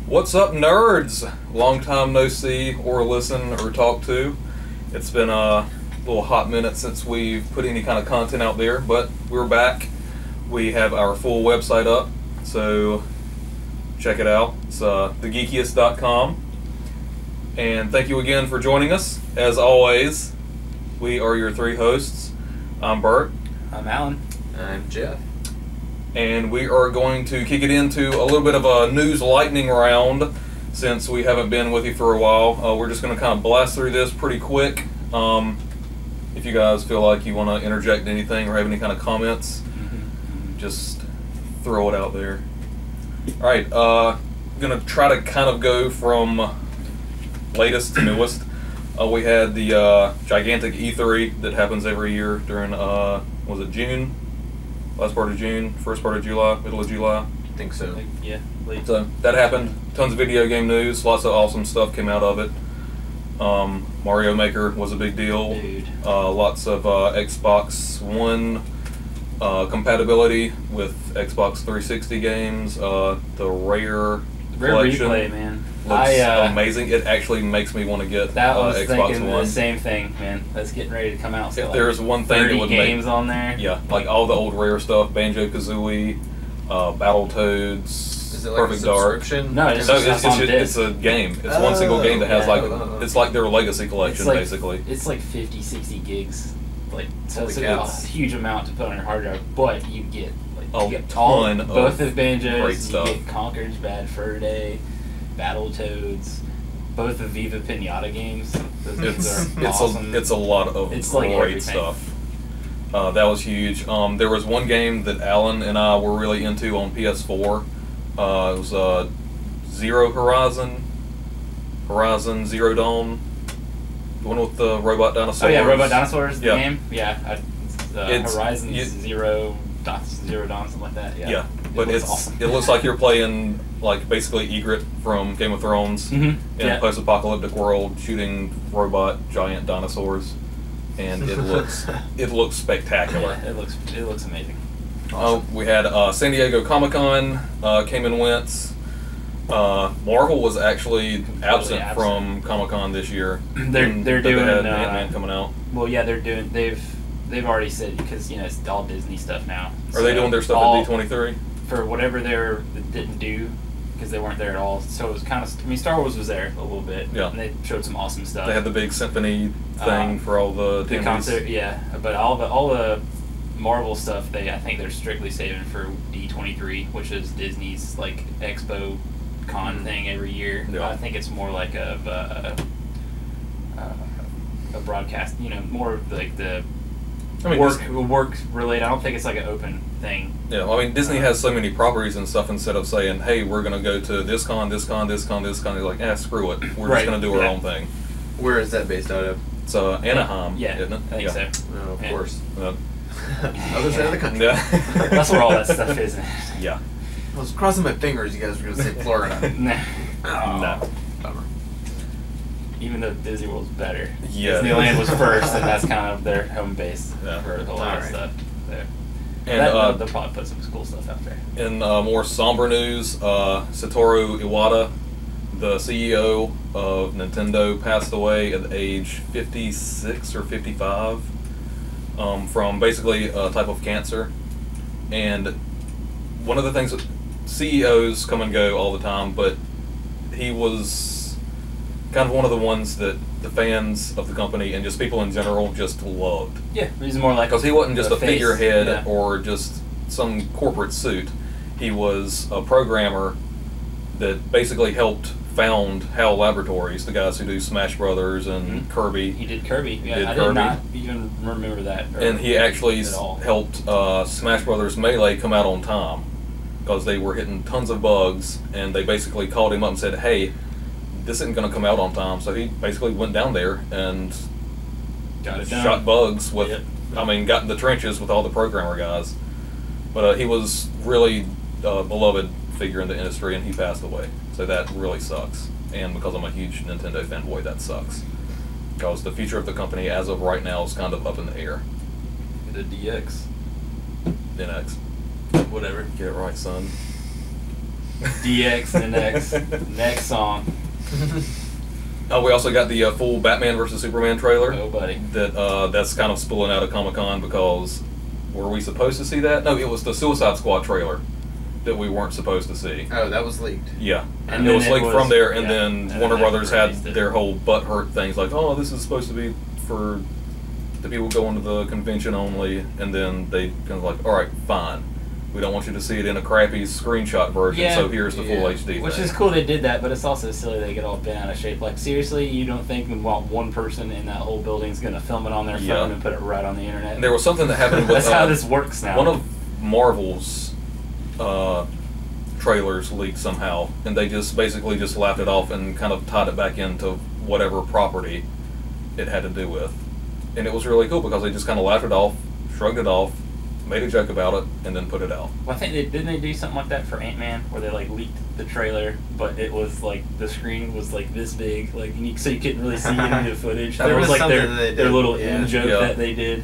What's up, nerds? Long time no see or listen or talk to. It's been a little hot minute since we've put any kind of content out there, but we're back. We have our full website up, so check it out. It's thegeekiest.com. And thank you again for joining us. As always, we are your three hosts. I'm Bert. I'm Alan. I'm Jeff. And we are going to kick it into a little bit of a news lightning round since we haven't been with you for a while. We're just going to kind of blast through this pretty quick. If you guys feel like you want to interject anything or have any kind of comments, just throw it out there. Alright, I'm going to try to kind of go from latest to newest. We had the gigantic E3 that happens every year during, was it June? Last part of June, first part of July, middle of July. I think so. Yeah, late. So that happened. Tons of video game news. Lots of awesome stuff came out of it. Mario Maker was a big deal. Dude. Lots of Xbox One compatibility with Xbox 360 games. The Rare collection Replay, man. looks amazing. It actually makes me want to get That was Xbox thinking One. the same thing, man. That's getting ready to come out. So If there's one thing that 30 would games make, on there. yeah, like all the old Rare stuff, Banjo-Kazooie, Battletoads, Is it like Perfect a Dark. subscription? No, it's No, just on disc. it's a game. It's one single game that has yeah. it's like their legacy collection, It's like, basically. It's like 50, 60 gigs. Like, so Holy it's cows. a huge amount to put on your hard drive, but you get A you get all, ton of both of Banjos, great you stuff. get Conker's Bad Fur Day, Battletoads, both the Viva Pinata games. Those games are awesome. It's a lot of It's like great everything. stuff. That was huge. There was one game that Alan and I were really into on PS4. It was Zero Horizon Zero Dawn. The one with the robot dinosaurs. Oh yeah, Robot Dinosaurs, the Yeah. game? Yeah. It's- Horizon you- Zero Dawn, something like that. Yeah. Yeah, but looks it's awesome. it looks like you're playing like basically Egret from Game of Thrones Mhm, in yeah. a post-apocalyptic world, shooting robot giant dinosaurs, and it looks spectacular. Yeah, it looks amazing. We had San Diego Comic-Con came and went. Marvel was actually absent from Comic-Con this year. They're But doing they had Ant-Man coming out. Well, yeah, they've already said, because it's all Disney stuff now. Are they doing their stuff at D23? For whatever they didn't do, because they weren't there at all. So it was kind of, I mean, Star Wars was there a little bit. Yeah. And they showed some awesome stuff. They had the big symphony thing for all the the attendees. concert, yeah. But all the Marvel stuff, I think they're strictly saving for D23, which is Disney's like Expo Con thing every year. Yeah. I think it's more like a broadcast, more of like the I mean, work related. I don't think it's like an open thing. Yeah, well, I mean, Disney has so many properties and stuff. Instead of saying, "Hey, we're gonna go to this con, this con, this con, this con," they're like, screw it. We're Right, just gonna do our yeah. own thing." Where is that based out of? It's Anaheim, Yeah, isn't it? I think so. Oh, of Yeah. course. Yeah. Other side of the country. Yeah. That's where all that stuff is. Yeah. I was crossing my fingers you guys were going to say Florida. Nah. Oh, No. bummer. Even though Disney World's better. Yeah. Disneyland was first, and that's kind of their home base Yeah. for a whole lot of Alright. stuff. There. And They'll probably put some cool stuff out there. in more somber news, Satoru Iwata, the CEO of Nintendo, passed away at the age 56 or 55 from basically a type of cancer. And one of the things that CEOs come and go all the time, but he was kind of one of the ones that the fans of the company and just people in general just loved. Yeah, he's more like Because he wasn't just the a face, figurehead yeah. or just some corporate suit. He was a programmer that basically helped found HAL Laboratories, the guys who do Smash Brothers and Mhm. Kirby. He did Kirby. Yeah, Did I Kirby. did not even remember that. And he actually at all. helped Smash Brothers Melee come out on time because they were hitting tons of bugs, and they basically called him up and said, "Hey, this isn't going to come out on time." So he basically went down there and Got it done. shot bugs with, Yep. got in the trenches with all the programmer guys. But he was really a beloved figure in the industry, and he passed away. So that really sucks. And because I'm a huge Nintendo fanboy, that sucks. Because the future of the company, as of right now, is kind of up in the air. The DX. NX. Whatever. Get it right, son. DX and next song. We also got the full Batman vs Superman trailer. Oh, buddy. That's kind of spilling out of Comic-Con because were we supposed to see that? No, it was the Suicide Squad trailer that we weren't supposed to see. Oh, that was leaked. Yeah, And it then was it leaked was- from there, and yeah, then and Warner then Brothers had released it. their whole butthurt things like, oh, this is supposed to be for the people going to the convention only, and then they kind of like, all right, fine. We don't want you to see it in a crappy screenshot version, Yeah. so here's the full Yeah. HD Which thing. is cool they did that, but it's also silly they get all bent out of shape. Like, seriously, you don't think one person in that whole building is going to film it on their phone Yeah. and put it right on the internet? And there was something that happened with That's how this works now. one of Marvel's trailers leaked somehow, and they just basically just laughed it off and kind of tied it back into whatever property it had to do with. And it was really cool because they just kind of laughed it off, shrugged it off, made a joke about it, and then put it out. Well, I think didn't they do something like that for Ant-Man, where they like leaked the trailer, but it was like the screen was like this big, like so you couldn't really see any of the footage. There There was was like something that they their did, little yeah. in joke Yeah. that they did,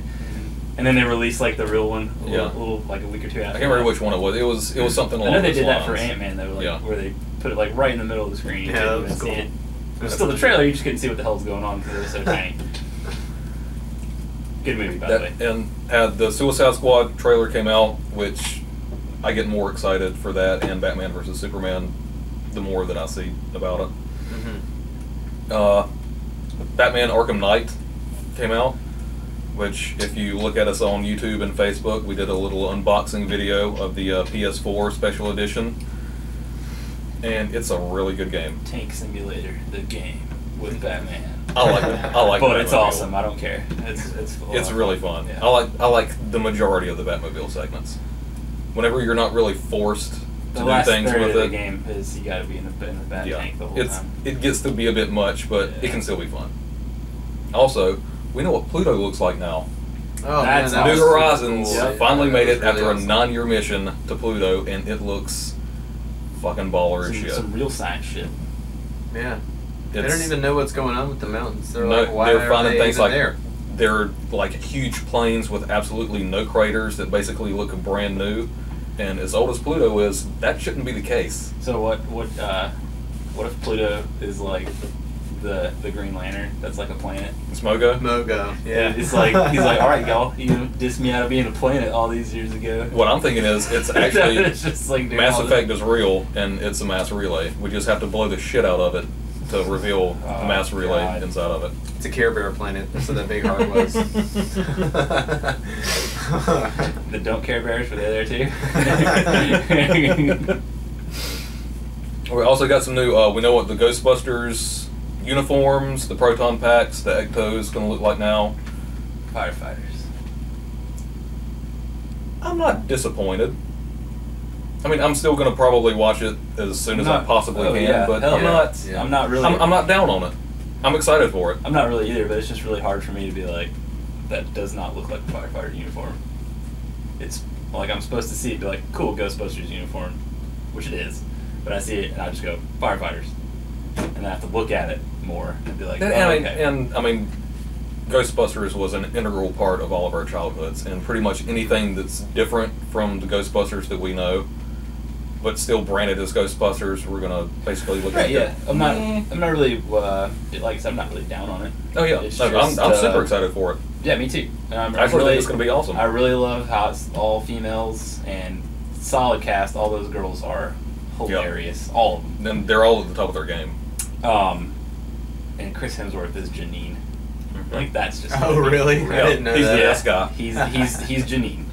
and then they released like the real one, a Yeah. little like a week or two after. I can't remember that. which one it was. It was something I along know they those did that for lines. Ant-Man though, like Yeah. where they put it like right in the middle of the screen. You Yeah, couldn't that even was see cool. it. It was still the trailer. You just couldn't see what the hell's going on because it was so tiny. Good movie, by the way. And had the Suicide Squad trailer came out, which I get more excited for that, and Batman vs Superman, the more that I see about it. Batman Arkham Knight came out, which if you look at us on YouTube and Facebook, we did a little unboxing video of the PS4 Special Edition, and it's a really good game. Tank Simulator, the game with Batman. I like it. I like. But it's Batmobile. awesome. I don't care. It's really fun. Yeah. I like the majority of the Batmobile segments. Whenever you're not really forced to The do last things third with of the it, game is you got to be in the bat tank the whole time. it gets to be a bit much, but Yeah. it can still be fun. Also, we know what Pluto looks like now. Oh, That's man, that New was Horizons cool. Yeah, finally that made was it really after awesome. a 9-year mission to Pluto, and it looks fucking baller as shit. Some real science shit. Yeah. They It's- don't even know what's going on with the mountains. They're No, like, why they're are finding they things even like there? they're like huge plains with absolutely no craters that basically look brand new. And as old as Pluto is, that shouldn't be the case. So what if Pluto is like the Green Lantern? That's like a planet. Smogo? Mogo. Yeah. It's like he's like, all right, y'all, you dissed me out of being a planet all these years ago. What I'm thinking is it's actually It's just like doing Mass all Effect is real, and it's a mass relay. We just have to blow the shit out of it to reveal the Oh, mass relay God. inside of it. It's a Care Bear planet. That's what that big heart was. The Don't Care Bears, were they there too? We also got some new. We know what the Ghostbusters uniforms, the proton packs, the Ecto is going to look like now. Firefighters. I'm not disappointed. I mean, I'm still going to probably watch it as soon as I possibly can, yeah, but hell I'm yeah. not. Yeah. I'm not really. I'm not down on it. I'm excited for it. I'm not really either, but it's just really hard for me to be like, that does not look like a firefighter uniform. It's like I'm supposed to see it and be like, cool, Ghostbusters uniform, which it is. But I see it and I just go, firefighters. And then I have to look at it more and be like, And, oh, okay. I mean, Ghostbusters was an integral part of all of our childhoods, and pretty much anything that's different from the Ghostbusters that we know, but still branded as Ghostbusters, we're gonna basically look Right, at. yeah. I'm not really, like I said, I'm not really down on it. Oh yeah, It's no, just, I'm super excited for it. Yeah, me too. And I'm I actually really, think it's gonna be awesome. I really love how it's all females and solid cast. All those girls are hilarious. All of them. And they're all at the top of their game. And Chris Hemsworth is Janine. Like that's just. Oh, really? I didn't know he's that. the S guy. He's Janine.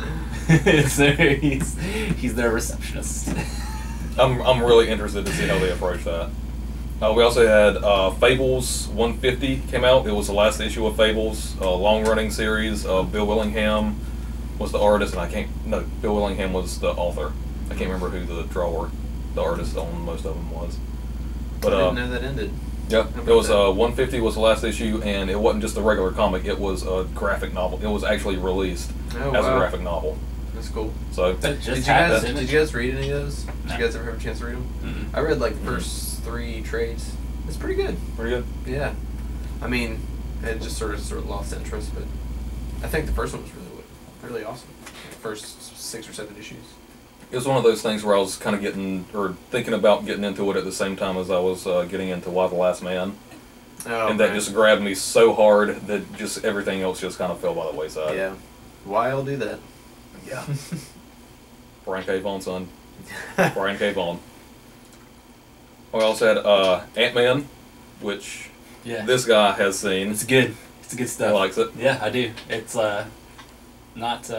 So he's their receptionist. I'm really interested to see how they approach that. We also had Fables 150 came out. It was the last issue of Fables, a long-running series. Bill Willingham was the artist, and Bill Willingham was the author. I can't remember who the artist on most of them was. But I didn't know that ended. yeah, How it was about that? 150 was the last issue, and it wasn't just a regular comic. It was a graphic novel. It was actually released Oh, as a wow. graphic novel. That's cool. So That just Did you happened, guys didn't did it? you guys read any of those? No. Did you guys ever have a chance to read them? Mm-mm. I read like the first 3 trades. It's pretty good. pretty good. Yeah. I mean, it just sort of lost interest, but I think the first one was really awesome. The first 6 or 7 issues. It was one of those things where I was kind of thinking about getting into it at the same time as I was getting into Y the Last Man. Oh, And that man. just grabbed me so hard that just everything else just kind of fell by the wayside. Yeah. Why I'll do that? Yeah. Brian K. Vaughan, son. Brian K. Vaughan. We also had Ant-Man, which Yeah. this guy has seen. It's good. It's good He stuff. likes it. Yeah, I do. It's not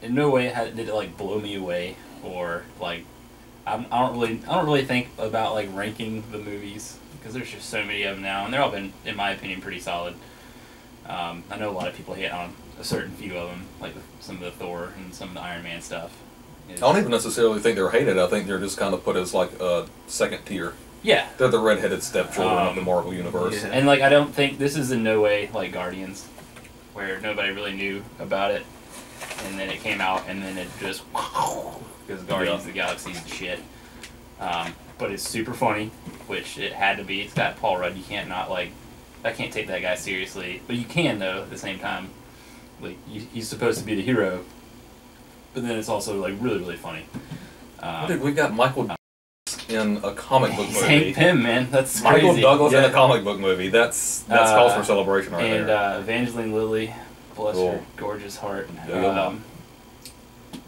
in no way did it like blow me away or like I don't really think about like ranking the movies because there's just so many of them now and they're all been in my opinion pretty solid. I know a lot of people hate on a certain few of them like some of the Thor and some of the Iron Man stuff. I don't even necessarily think they're hated. I think they're just kind of put as like a second tier. Yeah. They're the redheaded stepchildren of the Marvel universe. Yeah. And like I don't think this is in no way like Guardians, where nobody really knew about it, and then it came out and then it just because Guardians of the Galaxy is the shit. But it's super funny, which it had to be. It's got Paul Rudd. You can't not like. I can't take that guy seriously, but you can though at the same time. Like he's supposed to be the hero, but then it's also like really really funny. Dude, we got Michael in a comic book He's movie. Hank Pym, man. That's Michael crazy. Douglas in Yeah. a comic book movie. That's cause for celebration right and there. Evangeline Lilly, bless Cool. her gorgeous heart. Yeah.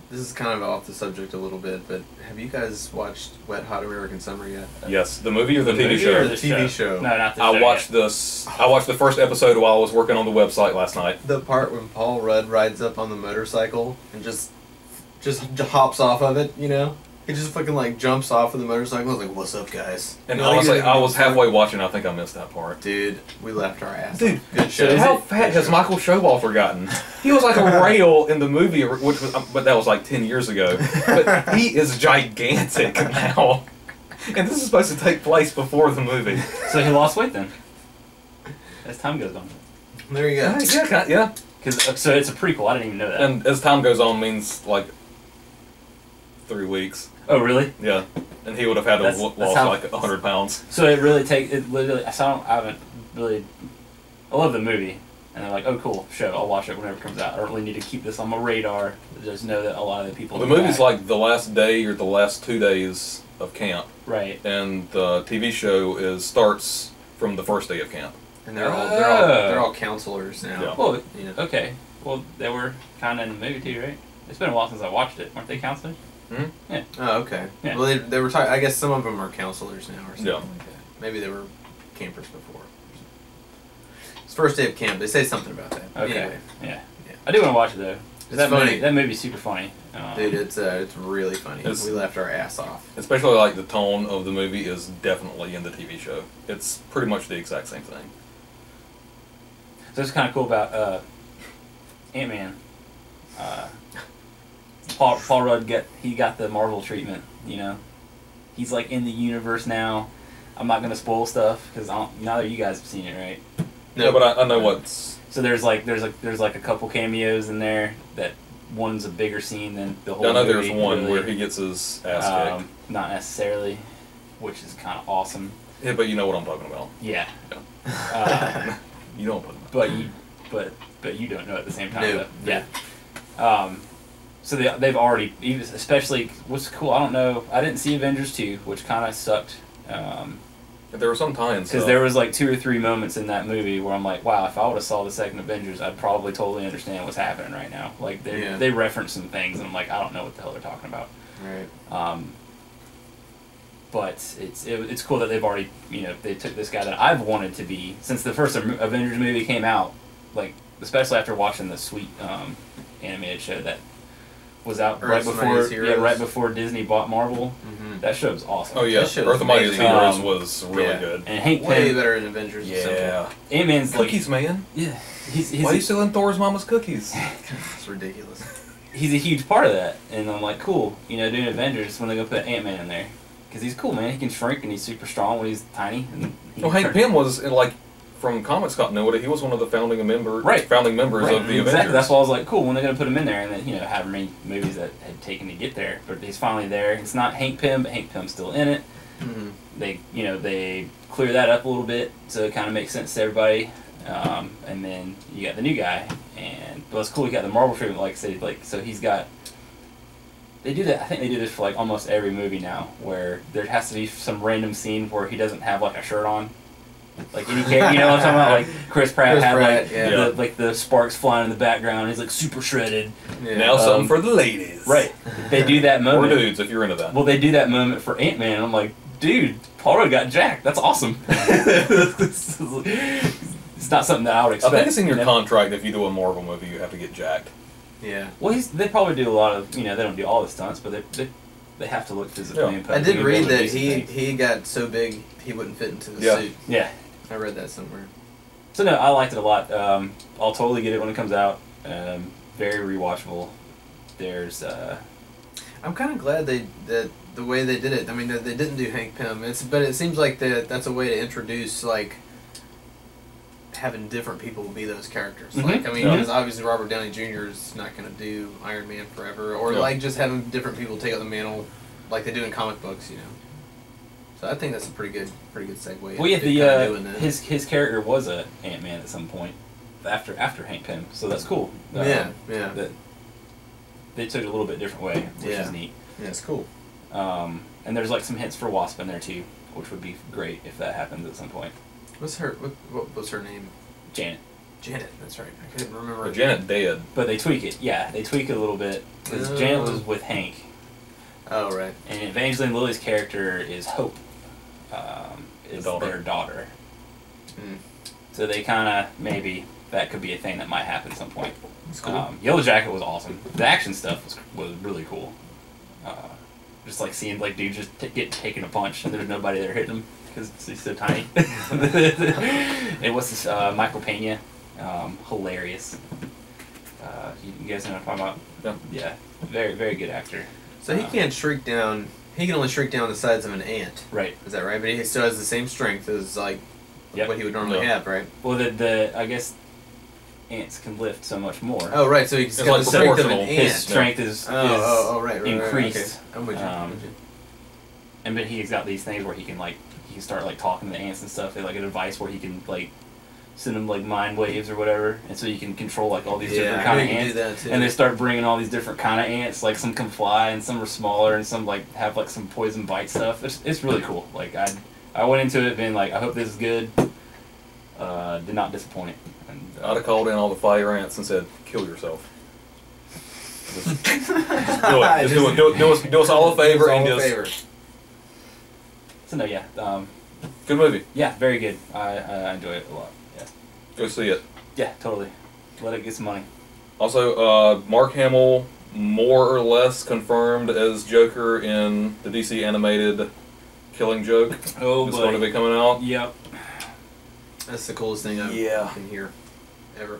This is kind of off the subject a little bit, but have you guys watched Wet Hot American Summer yet? Yes, the movie or the TV movie show? or The TV show. No, not the show. I watched this. I watched the first episode while I was working on the website last night. The part when Paul Rudd rides up on the motorcycle and just hops off of it, you know? He just fucking like jumps off of the motorcycle. I was like, "What's up, guys?" And You know, like, honestly, you're- I was halfway watching. I think I missed that part. Dude, we left our ass. Dude, off. Good so show. is How it- fat has Michael Showalter gotten? He was like a rail in the movie, which was, but that was like 10 years ago. But he is gigantic now. And this is supposed to take place before the movie. So he lost weight then, as time goes on. There you go. Yeah. So it's a prequel. I didn't even know that. And as time goes on means like 3 weeks. Oh really? Yeah. And he would have had to That's lost how- like 100 pounds. So it literally. I haven't really. I love the movie, and I'm like, oh cool, show. I'll watch it whenever it comes out. I don't really need to keep this on my radar. Just know that a lot of the people. The are movie's back. like the last day or the last 2 days of camp. Right. And the TV show starts from the first day of camp. And they're Oh. all counselors now. Yeah. Well, You know. okay. Well, they were kind of in the movie too, right? It's been a while since I watched it. Weren't they counselors? Oh, okay. Yeah. Well, they were talking. I guess some of them are counselors now, or something Yeah. like that. Maybe they were campers before. It's first day of camp. They say something about that. Okay. Anyway, Yeah. Yeah. I do want to watch it though. It's that funny. That movie's super funny. dude, it's really funny. It's- We left our ass off. Especially like the tone of the movie is definitely in the TV show. It's pretty much the exact same thing. So it's kind of cool about Ant-Man. Paul Rudd got the Marvel treatment. You know, he's like in the universe now. I'm not gonna spoil stuff because neither of you guys have seen it, right? No, but I know what's. So there's like a couple cameos in there. That one's a bigger scene than the whole. I know movie, there's one really. where he gets his ass kicked. Not necessarily, which is kind of awesome. Yeah, but you know what I'm talking about. Yeah. Yeah. You know what I'm talking about. But you don't know at the same time. No. Though. Yeah. So they've already, especially what's cool. I don't know. I didn't see Avengers 2, which kind of sucked. There were some tie-ins. Because there was like 2 or 3 moments in that movie where I'm like, wow, if I would have saw the second Avengers, I'd probably totally understand what's happening right now. Like they reference some things, and I'm like, I don't know what the hell they're talking about. Right. But it's cool that they've already, they took this guy that I've wanted to be since the first Avengers movie came out, like especially after watching the sweet animated show that was out Earth's Mightiest Heroes. right before Disney bought Marvel. Mm-hmm. That show was awesome. Oh yeah, That shit was Earth of Mightiest amazing. Heroes was really yeah. good. And Hank Way Pym, better than Avengers. Yeah. Ant-Man's like, Cookies, man. yeah, he's Why are you stealing Thor's mama's cookies? It's ridiculous. he's a huge part of that, and I'm like, cool, doing Avengers when they go put Ant-Man in there, because he's cool, man. He can shrink and he's super strong when he's tiny. And he Well, Hank turn- Pym was from comics continuity. He was one of the founding members Right. of the exactly. Avengers. That's why I was like, cool, when they're gonna put him in there, and then however many movies that had taken to get there, but he's finally there. It's not Hank Pym, but Hank Pym's still in it. Mm-hmm. They clear that up a little bit, so it kind of makes sense to everybody. And then you got the new guy, but it's cool. You got the Marvel treatment, like I said, so he's got They do that. I think they do this for like almost every movie now, where there has to be some random scene where he doesn't have like a shirt on. Like any character, you know what I'm talking about? Like Chris Pratt had like yeah. the sparks flying in the background. He's like super shredded. Yeah. Now something for the ladies. Right. They do that Or moment. dudes, if you're into that. Well, they do that moment for Ant-Man, and I'm like, dude, Paul Rudd got jacked. That's awesome. It's not something that I would I expect. think it's in your you know? contract if you do a Marvel movie, you have to get jacked. Yeah. Well, they probably do a lot of, they don't do all the stunts, but they have to look physically Yeah. imposing. I did to be read able to that do some things. he got so big he wouldn't fit into the Yeah. suit. Yeah. I read that somewhere. So no, I liked it a lot. I'll totally get it when it comes out. Very rewatchable. There's I'm kind of glad that the way they did it. I mean, they didn't do Hank Pym. But it seems like that's a way to introduce like having different people be those characters. Mhm. Like, I mean, Yeah. because obviously Robert Downey Jr. is not going to do Iron Man forever, or Yeah. like just having different people take up the mantle, like they do in comic books, So I think that's a pretty good segue. well, yeah, to kinda doing the that. his character was a Ant-Man at some point after Hank Pym, so that's cool. Yeah. That they took it a little bit different way, which Yeah. is neat. Yeah, it's cool. And there's like some hints for Wasp in there too, which would be great if that happens at some point. What was her name? Janet. Janet. That's right. I couldn't remember. But Janet dead. But they tweak it. Yeah, they tweak it a little bit because Janet was with Hank, Oh right. and Evangeline Lilly's character is Hope. Is daughter. their daughter. Mm. So they kind of maybe that could be a thing that might happen at some point. It's cool. Yellow Jacket was awesome. The action stuff was really cool. Just like seeing like dude just get taking a punch and there's nobody there hitting him because he's so tiny. And what's this? Michael Pena, hilarious. You guys know what I'm talking about? Yeah. Yeah, very very good actor. So he can't shrink down. He can only shrink down the size of an ant. Right. Is that right? But he still has the same strength as like Yep. what he would normally Yeah. have, right? Well, the I guess ants can lift so much more. Oh right. So he's It's got like the strength of an proportional. His ant. strength is Right. increased. Okay. I'm with you. I'm with you. And but he's got these things where he can start like talking to the ants and stuff. They like a device where he can like send them like mind waves or whatever, and so you can control like all these different I kind know of you can ants. do that too. And they start bringing all these different kind of ants. Like some can fly, and some are smaller, and some like have like some poison bite stuff. It's really cool. Like I went into it being like I hope this is good. Did not disappoint. And, I'd have called in all the fire ants and said, "Kill yourself." Just do it. Just do us all a favor and just So no, yeah, good movie. yeah, very good. I enjoy it a lot. Yeah, Go see it. yeah, totally. Let it get some money. Also, Mark Hamill more or less confirmed as Joker in the DC animated Killing Joke. Oh, It's going to be coming out. Yep. That's the coolest thing I've Yeah. been here ever.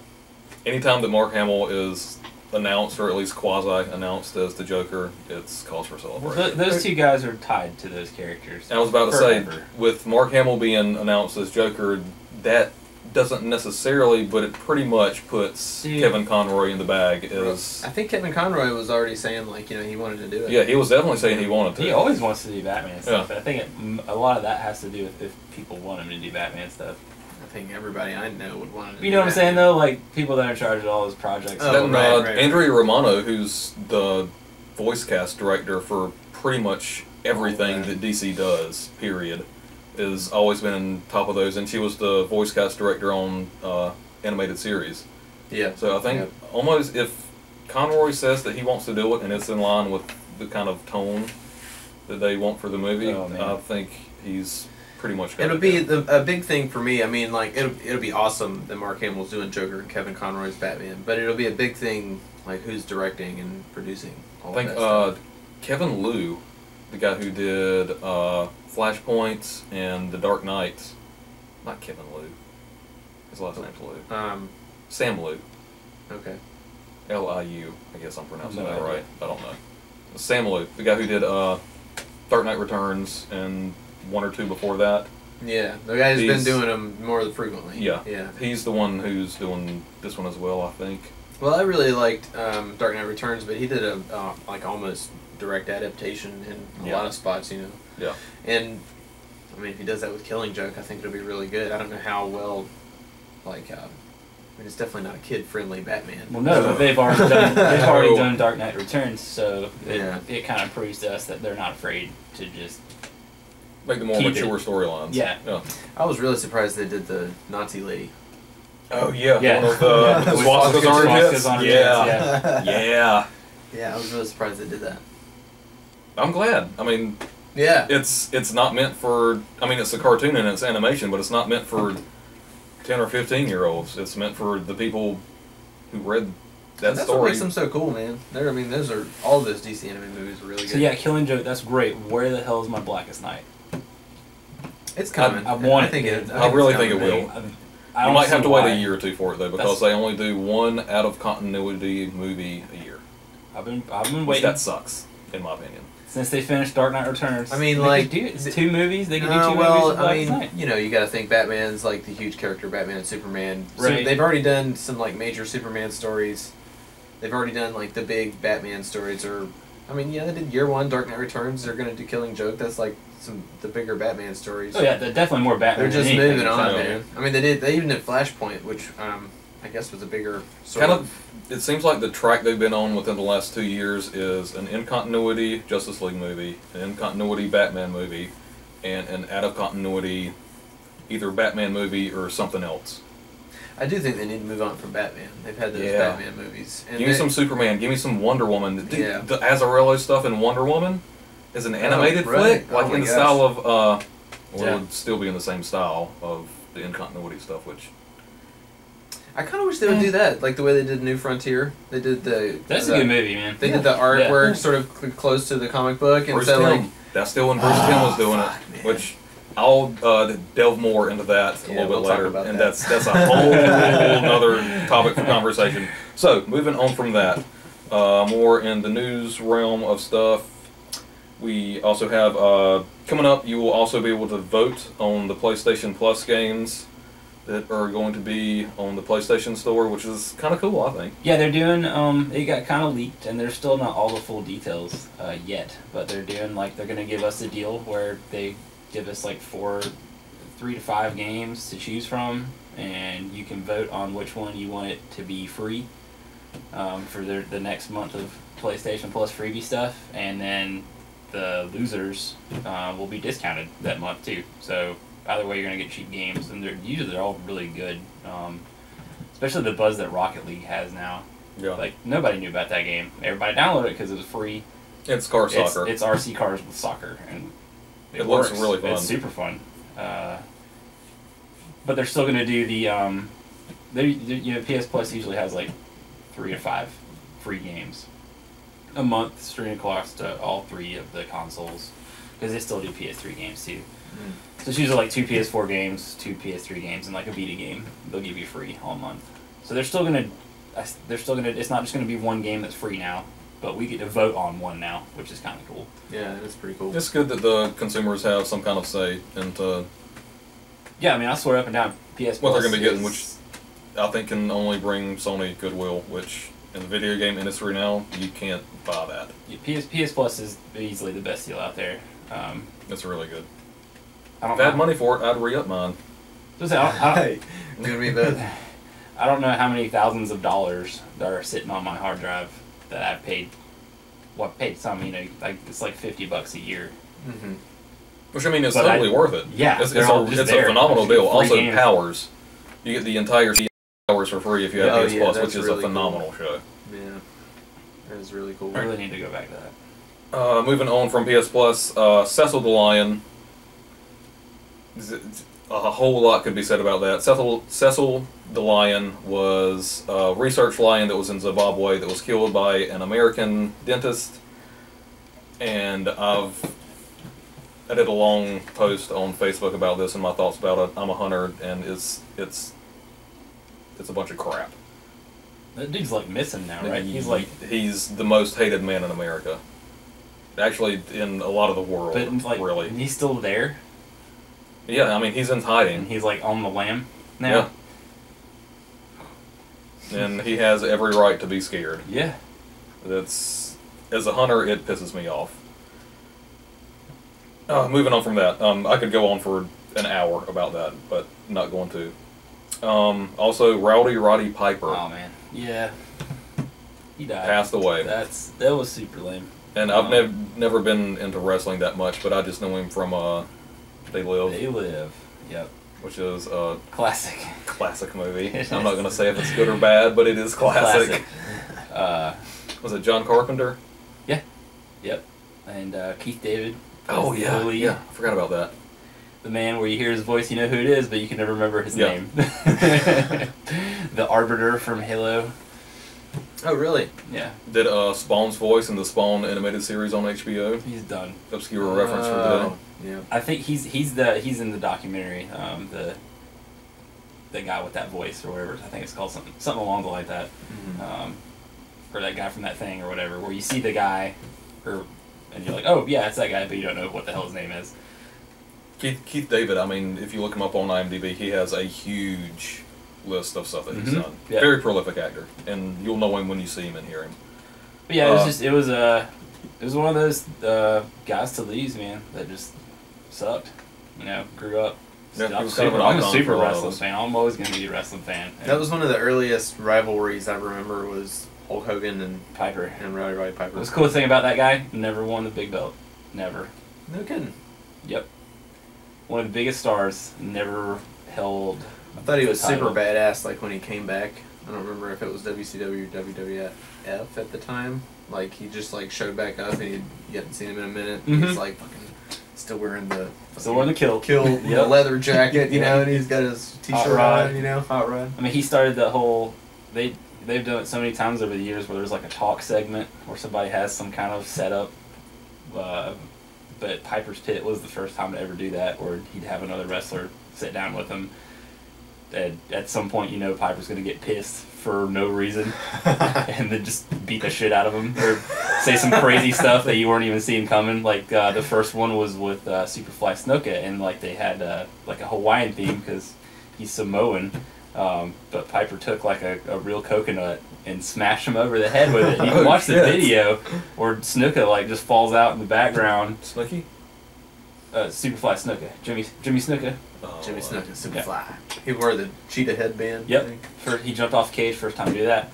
Anytime that Mark Hamill is announced, or at least quasi-announced as the Joker, it's cause for Well, celebration. those two guys are tied to those characters. I was about to forever. say, with Mark Hamill being announced as Joker, that doesn't necessarily, but it pretty much puts Dude. Kevin Conroy in the bag as... I think Kevin Conroy was already saying like he wanted to do it. Yeah, he was definitely saying he wanted to. He always wants to do Batman stuff. Yeah. I think a lot of that has to do with if people want him to do Batman stuff. I think everybody I know would want to. You know what I'm saying though? Like people that are in charge of all those projects. Oh, Then, right. Andrea Romano, who's the voice cast director for pretty much everything that DC does, period, has always been top of those, and she was the voice cast director on animated series. Yeah. So I think almost if Conroy says that he wants to do it and it's in line with the kind of tone that they want for the movie, Oh, man. I think he's pretty much got It'll it be down. a big thing for me. I mean, like it'll be awesome that Mark Hamill's doing Joker and Kevin Conroy's Batman, but it'll be a big thing like who's directing and producing all I think of that stuff. Kevin Liu, the guy who did Flashpoint and The Dark Knight, not Kevin Liu. His last name's Liu. Sam Liu. Okay. Liu. I guess I'm pronouncing No that idea. right. I don't know. Sam Liu, the guy who did Dark Knight Returns and one or two before that. Yeah, the guy's been He's- doing them more frequently. Yeah. Yeah. He's the one who's doing this one as well, I think. Well, I really liked Dark Knight Returns, but he did a like almost direct adaptation in a Yeah. lot of spots, you know. Yeah. And I mean, if he does that with Killing Joke, I think it'll be really good. I don't know how well, like, I mean, it's definitely not a kid-friendly Batman. Well, no, but they've already No. done Dark Knight Returns, so Yeah. it kind of proves to us that they're not afraid to just. Make the more Keep mature it. storylines. Yeah. I was really surprised they did the Nazi lady. Oh yeah. Yeah. One of the Yeah. the swastikas on her Swastikas hits. on her Yeah. hits, Yeah. Yeah, I was really surprised they did that. I'm glad. I mean, Yeah. it's not meant for. I mean, it's a cartoon and it's animation, but it's not meant for 10 or 15-year-olds. It's meant for the people who read that That's story. what makes them so cool, man. I mean, those are all of those DC anime movies are really good. So yeah, Killing Joke, that's great. Where the hell is my Blackest Night? it's coming. I want it, think dude. it. I really think it coming. will. I You don't might have see to wait why. a year or two for it though, because That's- they only do one out of continuity movie a year. I've been Which waiting that sucks, in my opinion. since they finished Dark Knight Returns. I mean, They like, could do it. It's 2 movies. They could do 2 movies well, of I Blackest mean, Night. you know, you got to think Batman's like the huge character, Batman and Superman. So Right. they've already done some like major Superman stories. They've already done like the big Batman stories, or I mean, yeah, they did Year One, Dark Knight Returns. They're gonna do Killing Joke. That's like the bigger Batman stories. Oh yeah, they're definitely more Batman. They're just than anything, moving on, so- man. I mean, they even did Flashpoint, which I guess was a bigger sort Kind of, it seems like the track they've been on within the last 2 years is an in-continuity Justice League movie, an in-continuity Batman movie, and an out-of-continuity either Batman movie or something else. I do think they need to move on from Batman. They've had those Yeah. Batman movies. And Give me they- some Superman, give me some Wonder Woman. Dude, Yeah. the Azzarello stuff in Wonder Woman is an animated right. flick, Oh like my in the gosh. style of, well, Yeah. it would still be in the same style of the in-continuity stuff, which... I kind of wish they would do that, like the way they did New Frontier. They did the. That's the, a good movie, man. They did the Yeah. artwork sort of close to the comic book, and Bruce so Timm. like. That's still when Bruce Timm was doing fuck, it, man. which I'll delve more into that a Yeah, little we'll bit talk later, about and that. that's a whole another topic for conversation. So moving on from that, more in the news realm of stuff, we also have coming up. You will also be able to vote on the PlayStation Plus games that are going to be on the PlayStation Store, which is kind of cool, I think. Yeah, they're doing. It got kind of leaked, and there's still not all the full details yet. But they're doing they're gonna give us a deal where they give us like 3 to 5 games to choose from, and you can vote on which one you want it to be free for the next month of PlayStation Plus freebie stuff, and then the losers will be discounted that month too. So either way, you're gonna get cheap games, and they're all really good. Especially the buzz that Rocket League has now. Yeah, Like nobody knew about that game. Everybody downloaded it because it was free. it's car soccer. It's RC cars with soccer, and It looks works. really fun. It's super fun. But they're still gonna do the PS Plus usually has like 3 to 5 free games a month, streaming across to all 3 of the consoles because they still do PS3 games too. So it's usually like 2 PS4 games, 2 PS3 games, and like a Vita game. They'll give you free all month. So they're still gonna. It's not just gonna be one game that's free now, but we get to vote on one now, which is kind of cool. Yeah, that's pretty cool. It's good that the consumers have some kind of say into Yeah, I mean, I swear up and down, PS what they're Plus going to be getting, is- which I think can only bring Sony goodwill, which in the video game industry now, you can't buy that. Yeah, PS Plus is easily the best deal out there. It's really good. I don't If I had know. money for it, I'd re-up mine. Just say, I don't, Hey, gonna be both. I don't know how many thousands of dollars that are sitting on my hard drive that I've paid. Well, I paid some, like it's like $50 a year. Mm-hmm. Which, I mean, it's But totally worth it. yeah, It's they're all a, just it's a there. phenomenal Free deal. Also, games. Powers. You get the entire Powers for free if you have Oh, PS yeah, Plus, that's which is really a phenomenal show. Yeah, that is really cool. I really need to go back to that. Moving on from PS Plus, Cecil the Lion. A whole lot could be said about that. Cecil the Lion was a research lion that was in Zimbabwe that was killed by an American dentist. And I did a long post on Facebook about this and my thoughts about it. I'm a hunter, and it's a bunch of crap. That dude's like missing now, right? He's the most hated man in America. Actually, in a lot of the world, but like, really. he's still there, Yeah, I mean, he's in and hiding. he's like on the lam now. Yeah. And he has every right to be scared. Yeah. That's, as a hunter, it pisses me off. Moving on from that, I could go on for an hour about that, but not going to. Also, Roddy Piper Oh man, yeah, he died. passed away. That was super lame. And I've never been into wrestling that much, but I just know him from They Live, They Live. Yep. which is a Classic. classic movie. It I'm not is. going to say if it's good or bad, but it is classic. Classic. Was it John Carpenter? Yep. And Keith David. Oh, plays yeah. the lead. Yeah, I forgot about that. The man where you hear his voice, you know who it is, but you can never remember his Yeah. name. The Arbiter from Halo. Oh, really? Yeah, Did Spawn's voice in the Spawn animated series on HBO. he's done. Obscure reference for Oh, yeah. I think he's in the documentary. The guy with that voice or whatever. I think it's called something along the line of that. Mhm. Or that guy from that thing or whatever, where you see the guy, and you're like, oh yeah, it's that guy, but you don't know what the hell his name is. Keith David, I mean, if you look him up on IMDb, he has a huge list of stuff that he's Mhm. done. Yeah. Very prolific actor, and you'll know him when you see him and hear him. But yeah, it was one of those guys to lose, man, that just sucked. You know, grew up. Yeah, he I'm was kind of an I'm a icon super for a lot of wrestling us. fan. I'm always going to be a wrestling fan. And That was one of the earliest rivalries I remember was Hulk Hogan Piper. and Roddy Piper. The coolest thing about that guy, never won the big belt. Never. No kidding. Yep. One of the biggest stars, never held. I thought he the was super title. badass, like when he came back. I don't remember if it was WCW or WWF at the time. Like he just like showed back up and you hadn't seen him in a minute. Mhm. He's like fucking still wearing the Still wearing the kill. the Yep. leather jacket, you know, and he's got his Hot t-shirt rod. on, you know, hot rod. I mean, he started the whole. They've done it so many times over the years where there's like a talk segment where somebody has some kind of setup. But Piper's Pit was the first time to ever do that, where he'd have another wrestler sit down with him. And at some point, you know, Piper's going to get pissed for no reason, and then just beat the shit out of him or say some crazy stuff that you weren't even seeing coming. Like the first one was with Superfly Snuka, and like they had like a Hawaiian theme because he's Samoan. But Piper took like a real coconut and smashed him over the head with it. You can Oh, watch the shit. video where Snuka like just falls out in the background. Snooki? Superfly Snuka, Jimmy Snuka. Oh, Jimmy Snuka, Yeah. Superfly. He wore the cheetah headband. Yep. thing. He jumped off the cage first time to do that.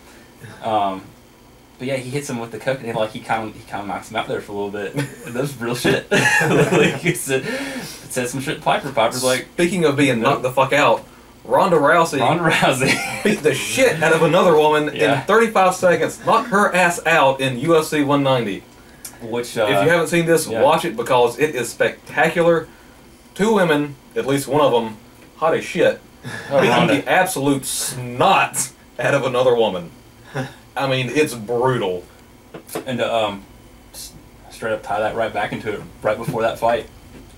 But yeah, he hits him with the coconut. Like he kind of knocks him out there for a little bit. And that's real shit. Like it said some shit. To Piper's like Speaking of being knocked the fuck out, Ronda Rousey Ronda Rousey. beat the shit out of another woman Yeah. in 35 seconds, knocked her ass out in UFC 190. Which If you haven't seen this, yeah. watch it because it is spectacular. Two women, at least one of them, hot as shit, beating Ronda. the absolute snot out of another woman. I mean, it's brutal. And straight up tie that right back into it right before that fight.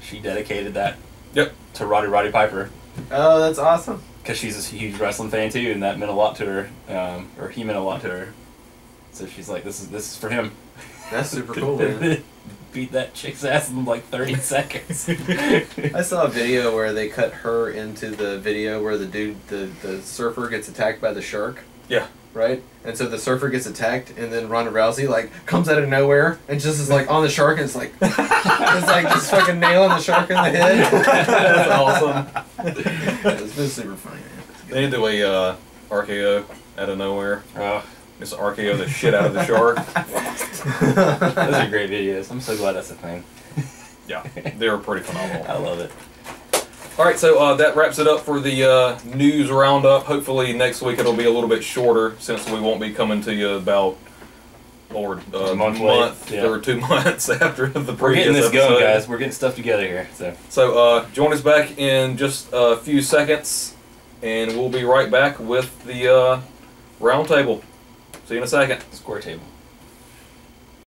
She dedicated that Yep. to Roddy Piper Oh, that's awesome. because she's a huge wrestling fan too, and that meant a lot to her, or he meant a lot to her. So she's like, this is for him. That's super cool, man. Beat that chick's ass in like 30 seconds. I saw a video where they cut her into the video where the dude, the surfer gets attacked by the shark. Yeah. Right? And so the surfer gets attacked, and then Ronda Rousey, like, comes out of nowhere and just is, like, on the shark, and it's like just fucking nailing the shark in the head. That's awesome. It's been super funny, man. They did do a RKO out of nowhere. Oh, Just RKO the shit out of the shark. those are great videos. I'm so glad that's a thing. Yeah, they were pretty phenomenal. I love it. All right, so that wraps it up for the news roundup. Hopefully next week it'll be a little bit shorter since we won't be coming to you about A month late, yeah. or 2 months after the previous We're getting this episode. going, guys. We're getting stuff together here. So join us back in just a few seconds, and we'll be right back with the round table. See you in a second. Square table.